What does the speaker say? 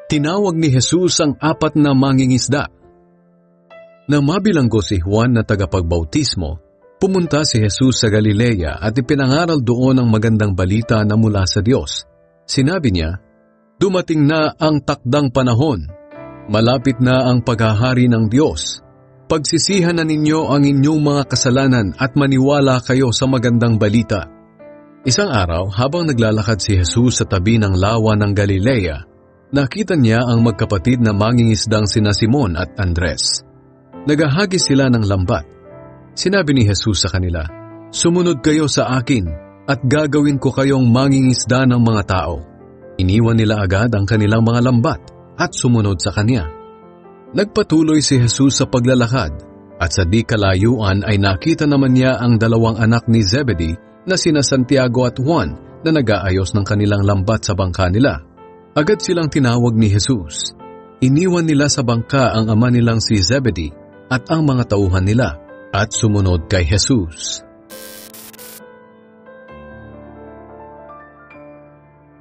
Tinawag ni Jesus ang 4 na mangingisda. Nang mabilanggo si Juan na tagapagbautismo, pumunta si Jesus sa Galilea at ipinangaral doon ang magandang balita na mula sa Diyos. Sinabi niya, "Dumating na ang takdang panahon. Malapit na ang paghahari ng Diyos. Pagsisihan na ninyo ang inyong mga kasalanan at maniwala kayo sa magandang balita." Isang araw, habang naglalakad si Jesus sa tabi ng lawa ng Galilea, nakita niya ang magkapatid na mangingisdang sina Simon at Andres. Nagahagis sila ng lambat. Sinabi ni Jesus sa kanila, "Sumunod kayo sa akin at gagawin ko kayong mangingisda ng mga tao." Iniwan nila agad ang kanilang mga lambat at sumunod sa kanya. Nagpatuloy si Jesus sa paglalakad at sa di kalayuan ay nakita naman niya ang 2 anak ni Zebedee na sina Santiago at Juan na nag-aayos ng kanilang lambat sa bangka nila. Agad silang tinawag ni Jesus. Iniwan nila sa bangka ang ama nilang si Zebedee at ang mga tauhan nila at sumunod kay Jesus.